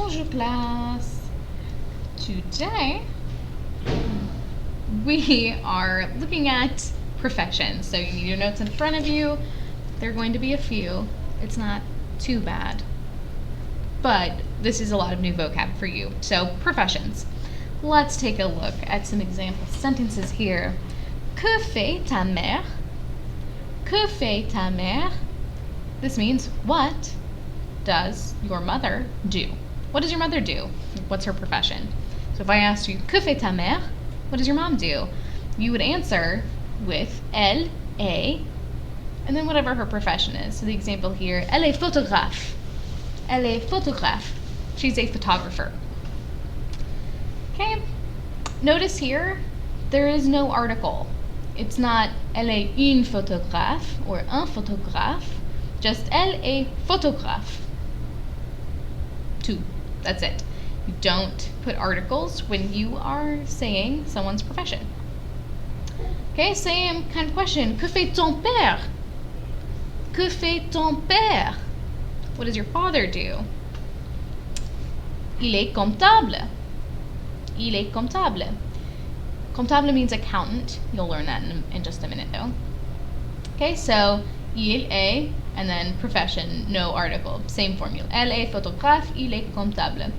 Bonjour class. Today we are looking at professions. So you need your notes in front of you. There are going to be a few. It's not too bad. But this is a lot of new vocab for you. So professions. Let's take a look at some example sentences here. Que fait ta mère? Que fait ta mère? This means, what does your mother do? What does your mother do? What's her profession? So if I asked you, que fait ta mère? What does your mom do? You would answer with elle est, and then whatever her profession is. So the example here, elle est photographe. Elle est photographe. She's a photographer. Okay, notice here, there is no article. It's not elle est une photographe or un photographe, just elle est photographe. Two, that's it. You don't put articles when you are saying someone's profession. Okay, same kind of question. Que fait ton père? Que fait ton père? What does your father do? Il est comptable. Il est comptable. Comptable means accountant. You'll learn that in just a minute though. Okay, so il est, and then profession, no article. Same formula. Elle est photographe, il est comptable.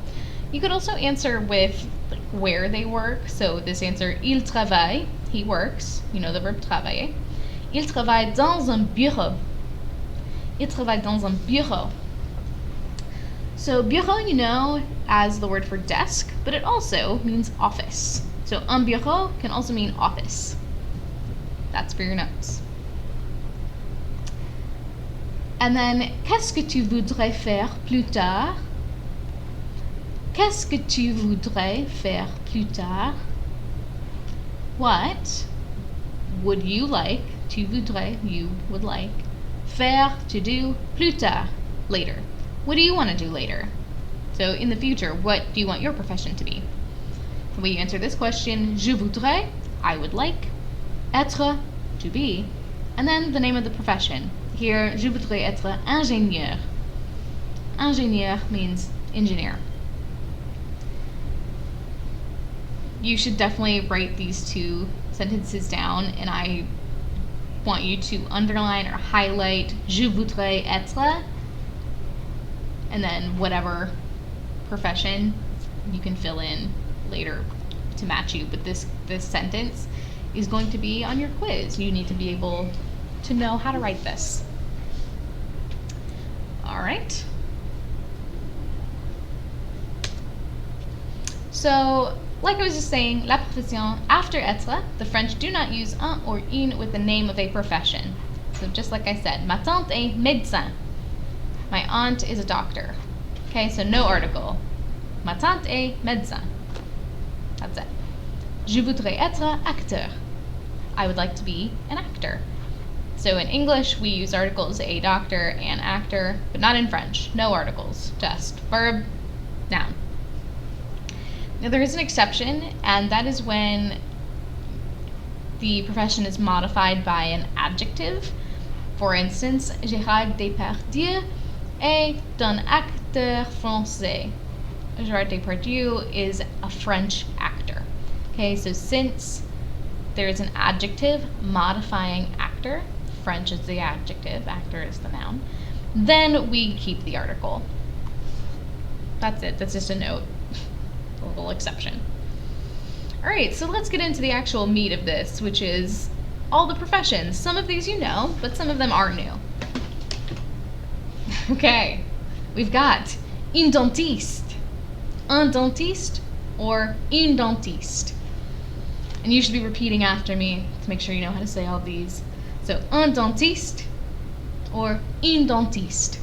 You could also answer with like, where they work. So this answer, il travaille, he works. You know the verb travailler. Il travaille dans un bureau. Il travaille dans un bureau. So bureau, you know, as the word for desk, but it also means office. So un bureau can also mean office. That's for your notes. And then, qu'est-ce que tu voudrais faire plus tard? Qu'est-ce que tu voudrais faire plus tard? What would you like, tu voudrais, you would like, faire, to do, plus tard, later. What do you want to do later? So in the future, what do you want your profession to be? The way you answer this question, je voudrais, I would like, être, to be, and then the name of the profession. Here, je voudrais être ingénieur. Ingénieur means engineer. You should definitely write these two sentences down, and I want you to underline or highlight je voudrais être, and then whatever profession you can fill in later to match you. But this sentence is going to be on your quiz. You need to be able to know how to write this. All right. So, like I was just saying, la profession, after être, the French do not use un or une with the name of a profession. So just like I said, ma tante est médecin. My aunt is a doctor. Okay, so no article. Ma tante est médecin. That's it. Je voudrais être acteur. I would like to be an actor. So in English, we use articles a doctor and actor, but not in French. No articles, just verb, noun. Now there is an exception, and that is when the profession is modified by an adjective. For instance, Gérard Depardieu est un acteur français. Gérard Depardieu is a French actor. Okay, so since there's an adjective modifying actor, French is the adjective, actor is the noun, then we keep the article. That's it. That's just a note. A little exception. All right, so let's get into the actual meat of this, which is all the professions. Some of these you know, but some of them are new. Okay, we've got un dentiste, or une dentiste. And you should be repeating after me to make sure you know how to say all these. So, un dentiste or une dentiste.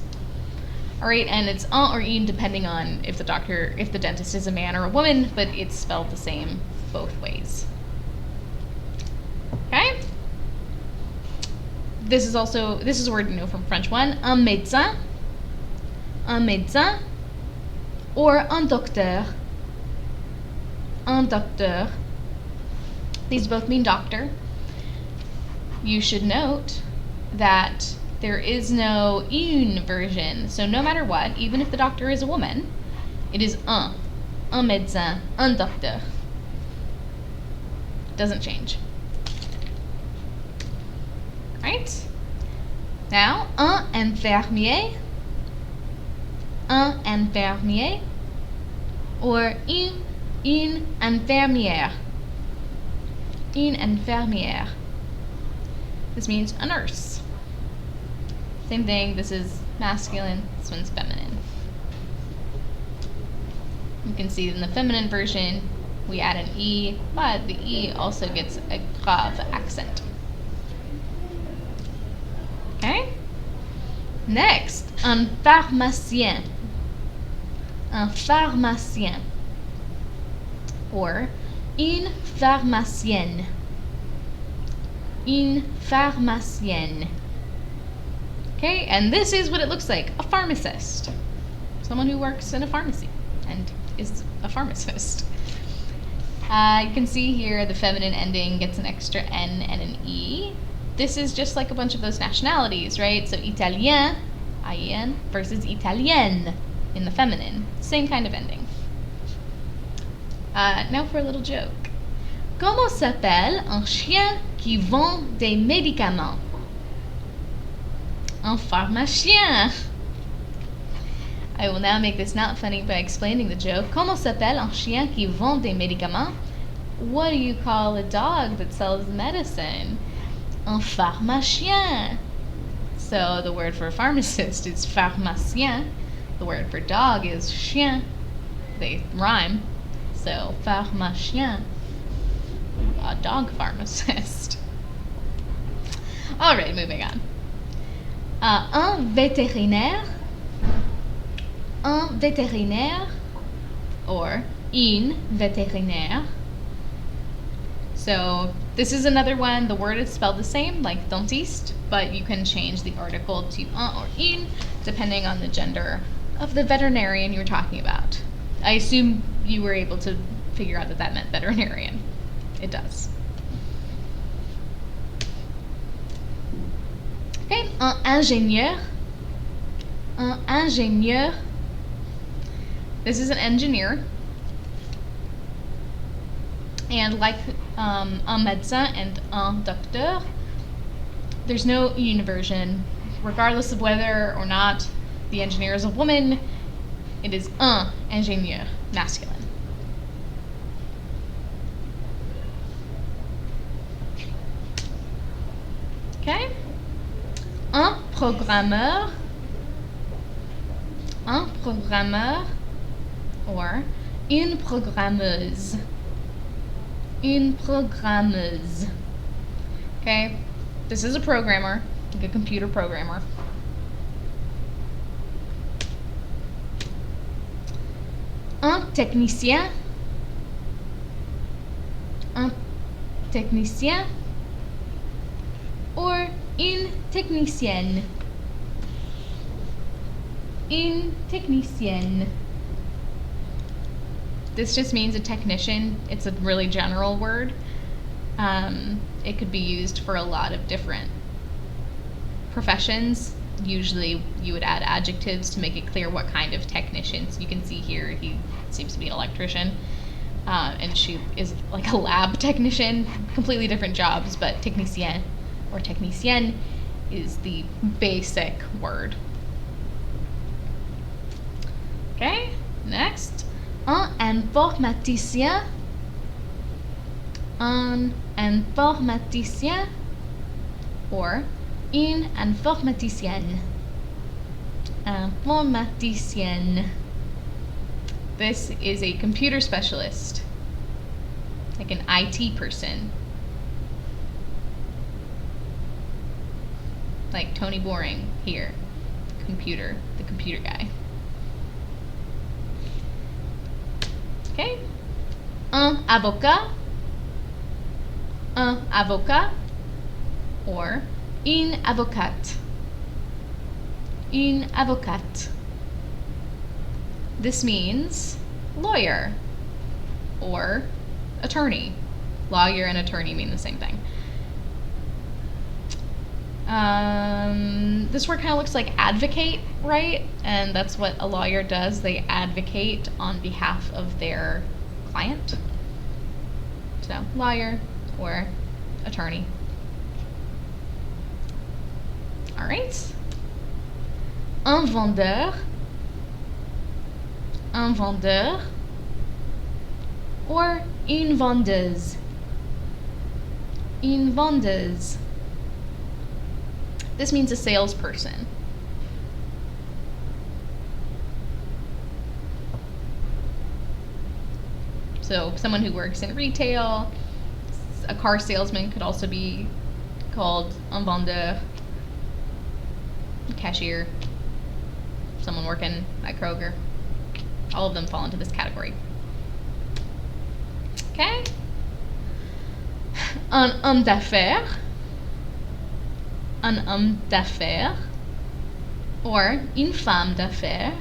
All right, and it's un or une depending on if the dentist is a man or a woman, but it's spelled the same both ways. Okay? This is a word you know from French one, un médecin, or un docteur. Un docteur. These both mean doctor. You should note that there is no une version. So no matter what, even if the doctor is a woman, It is un médecin, un docteur. Doesn't change. Right? Now, un infirmier, or une infirmière, une infirmière. This means a nurse. Same thing, this is masculine, this one's feminine. You can see in the feminine version, we add an E, but the E also gets a grave accent. Okay? Next, un pharmacien. Un pharmacien. Or une pharmacienne. Une pharmacienne. Okay, and this is what it looks like, a pharmacist. Someone who works in a pharmacy and is a pharmacist. You can see here the feminine ending gets an extra N and an E. This is just like a bunch of those nationalities, right? So Italien, I-E-N, versus Italienne in the feminine. Same kind of ending. Now for a little joke. Comment s'appelle un chien qui vend des médicaments? Un pharmacien. I will now make this not funny by explaining the joke. Comment s'appelle un chien qui vend des médicaments? What do you call a dog that sells medicine? Un pharmacien. So the word for pharmacist is pharmacien. The word for dog is chien. They rhyme. So pharmacien. A dog pharmacist. Alright, moving on. Un vétérinaire. Un vétérinaire. Or une vétérinaire. So this is another one. The word is spelled the same, like dentiste, but you can change the article to un or une depending on the gender of the veterinarian you're talking about. I assume you were able to figure out that that meant veterinarian. It does. Okay, un ingénieur. Un ingénieur. This is an engineer. And like un médecin and un docteur, there's no une version. Regardless of whether or not the engineer is a woman, it is un ingénieur, masculine. Okay? Un programmeur, or une programmeuse. Une programmeuse. Okay? This is a programmer, like a computer programmer. Un technicien. Un technicien. Or une technicienne. Une technicienne. This just means a technician. It's a really general word. It could be used for a lot of different professions. Usually you would add adjectives to make it clear what kind of technician. So you can see here he seems to be an electrician. And she is like a lab technician. Completely different jobs, but technicien or technicienne is the basic word. Okay, next. Un informaticien. Un informaticien. Or une informaticienne. Informaticienne. This is a computer specialist, like an IT person. Like Tony Boring here, the computer guy. Okay? Un avocat, or une avocate, une avocate. This means lawyer or attorney. Lawyer and attorney mean the same thing. This word kind of looks like advocate, right? And that's what a lawyer does. They advocate on behalf of their client. So, lawyer or attorney. All right. Un vendeur. Un vendeur. Or une vendeuse. Une vendeuse. This means a salesperson. So someone who works in retail, a car salesman could also be called un vendeur, cashier, someone working at Kroger. All of them fall into this category. Okay? Un homme d'affaires. Un homme d'affaires. Or une femme d'affaires.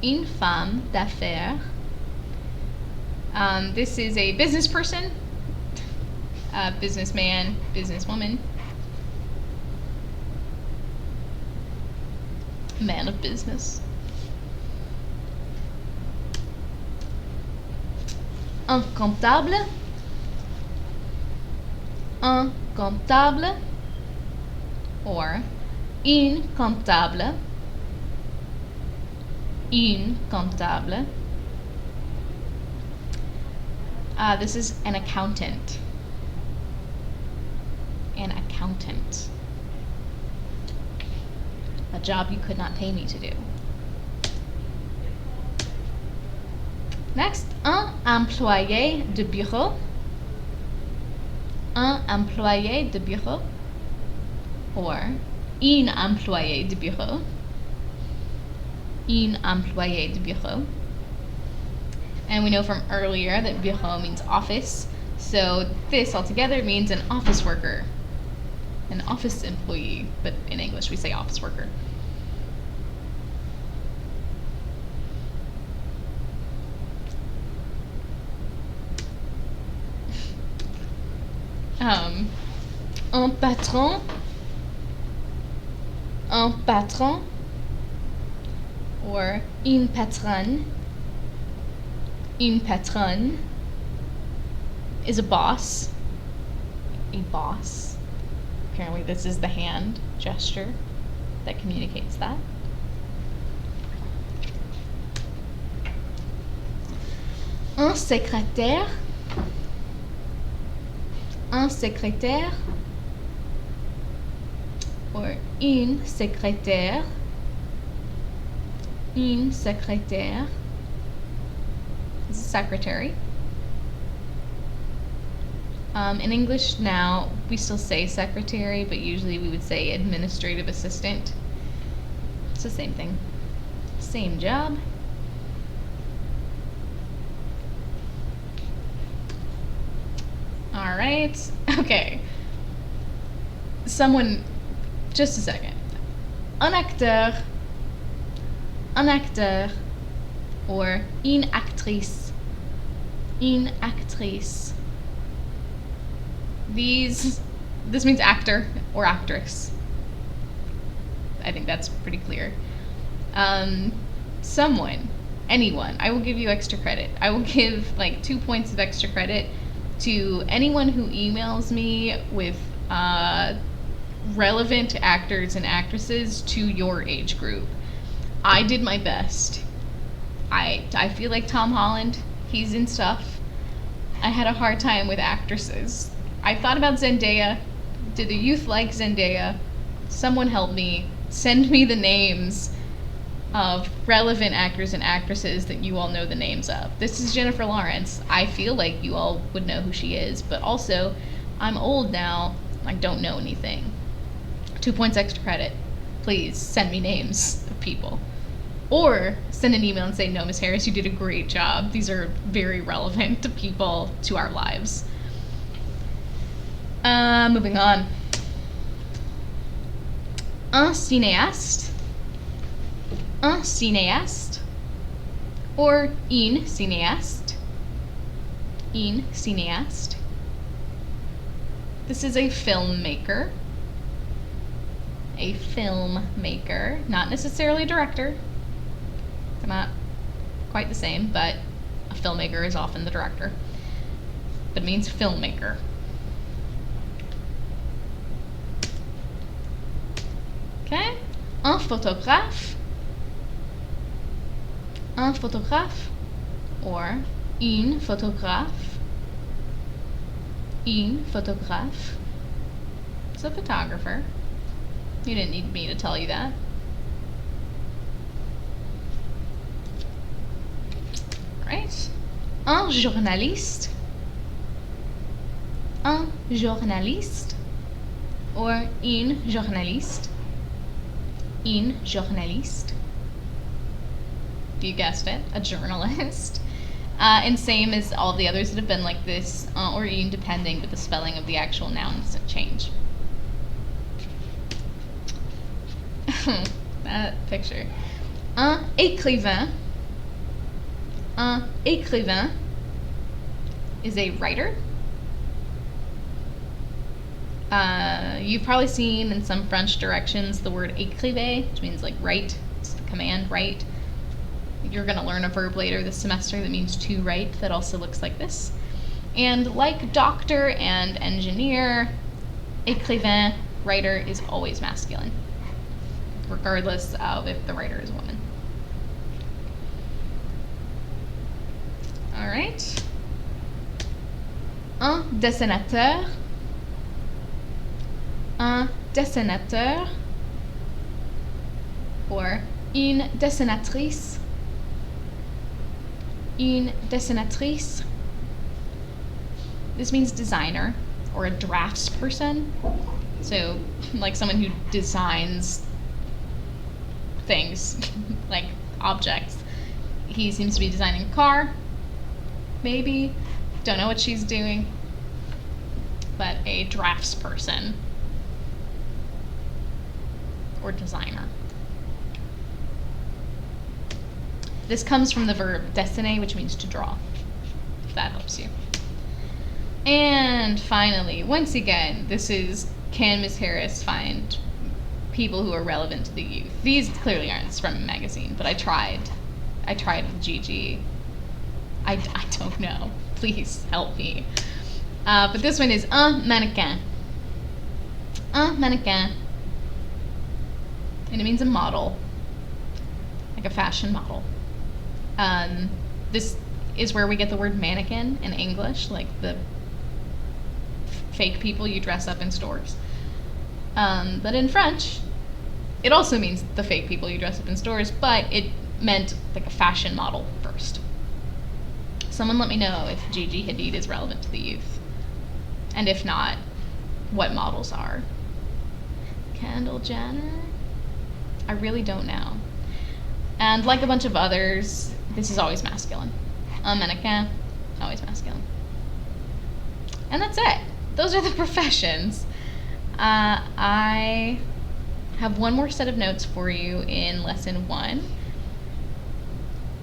Une femme d'affaires. This is a business person, a businessman, businesswoman, man of business. Un comptable. Un comptable. Or une comptable. Une comptable. This is an accountant. An accountant. A job you could not pay me to do. Next, un employé de bureau. Un employé de bureau. Or une employée de bureau. Une employée de bureau. And we know from earlier that bureau means office. So this altogether means an office worker. An office employee, but in English we say office worker. Un patron. Un patron. Or une patronne. Une patronne is a boss. A boss. Apparently this is the hand gesture that communicates that. Un secrétaire. Un secrétaire. Or une secrétaire. Une secrétaire. Is a secretary. In English now, we still say secretary, but usually we would say administrative assistant. It's the same thing. Same job. All right. Okay. Someone, just a second. Un acteur. Un acteur. Or une actrice. Une actrice. This means actor or actress. I think that's pretty clear. Someone, anyone, I will give you extra credit. I will give like 2 points of extra credit to anyone who emails me with relevant actors and actresses to your age group. I did my best. I feel like Tom Holland, he's in stuff. I had a hard time with actresses. I thought about Zendaya. Did the youth like Zendaya? Someone help me. Send me the names of relevant actors and actresses that you all know the names of. This is Jennifer Lawrence. I feel like you all would know who she is, but also, I'm old now. I don't know anything. 2 points extra credit. Please send me names of people. Or send an email and say, no, Miss Harris, you did a great job. These are very relevant to people, to our lives. Moving on. Un cinéaste. Un cinéaste. Or une cinéaste. Une cinéaste. This is a filmmaker. a filmmaker, not necessarily a director. They're not quite the same, but a filmmaker is often the director. But it means filmmaker. Okay? Un photographe. Un photographe. Or une photographe. Une photographe. It's a photographer. You didn't need me to tell you that. Right? Un journaliste. Un journaliste. Or une journaliste. Une journaliste. You guessed it, a journalist. And same as all the others that have been like this, or une depending, but the spelling of the actual noun doesn't change. That picture. Un écrivain. Un écrivain is a writer. You've probably seen in some French directions the word écrivez, which means like write. It's the command write. You're going to learn a verb later this semester that means to write that also looks like this. And like doctor and engineer, écrivain, writer, is always masculine, regardless of if the writer is a woman. All right. Un dessinateur. Un dessinateur. Or une dessinatrice. Une dessinatrice. This means designer or a drafts person. So, like someone who designs things, like objects. He seems to be designing a car. Maybe. Don't know what she's doing. But a drafts person. Or designer. This comes from the verb dessiner, which means to draw, if that helps you. And finally, once again, this is, can Ms. Harris find people who are relevant to the youth? These clearly aren't. It's from a magazine, but I tried with Gigi. I don't know. Please help me. But this one is un mannequin. Un mannequin. And it means a model, like a fashion model. This is where we get the word mannequin in English, like the fake people you dress up in stores. But in French, it also means the fake people you dress up in stores, but it meant like a fashion model first. Someone let me know if Gigi Hadid is relevant to the youth. And if not, what models are. Kendall Jenner? I really don't know. And like a bunch of others, this is always masculine. Un mannequin, always masculine. And that's it. Those are the professions. I have one more set of notes for you in lesson 1.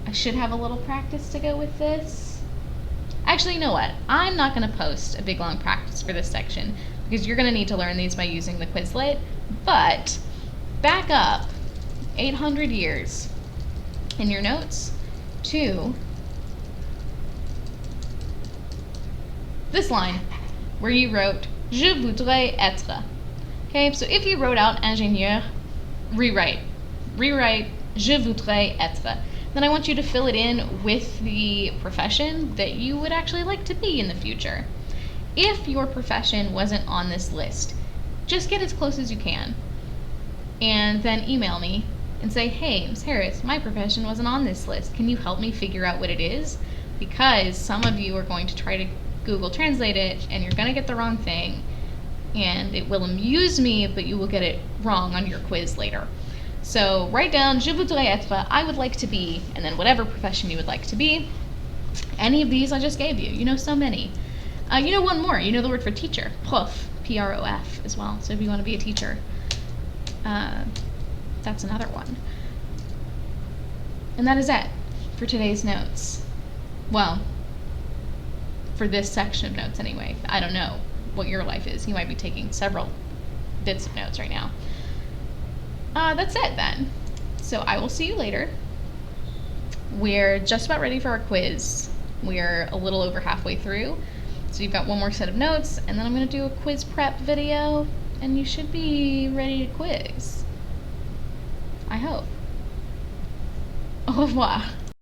I should have a little practice to go with this. Actually, you know what? I'm not going to post a big long practice for this section because you're going to need to learn these by using the Quizlet. But back up 800 years in your notes to this line where you wrote Je voudrais être. Okay, so if you wrote out ingénieur, rewrite Je voudrais être. Then I want you to fill it in with the profession that you would actually like to be in the future. If your profession wasn't on this list, just get as close as you can. And then email me and say, hey, Ms. Harris, my profession wasn't on this list. Can you help me figure out what it is? Because some of you are going to try to Google Translate it, and you're going to get the wrong thing. And it will amuse me, but you will get it wrong on your quiz later. So write down, je voudrais être, I would like to be, and then whatever profession you would like to be. Any of these I just gave you. You know so many. You know one more. You know the word for teacher. Prof. P-R-O-F as well. So if you want to be a teacher, that's another one. And that is it for today's notes. Well, for this section of notes anyway. I don't know what your life is. You might be taking several bits of notes right now. That's it then. So I will see you later. We're just about ready for our quiz. We're a little over halfway through. So you've got one more set of notes, and then I'm going to do a quiz prep video, and you should be ready to quiz. I hope. Au revoir.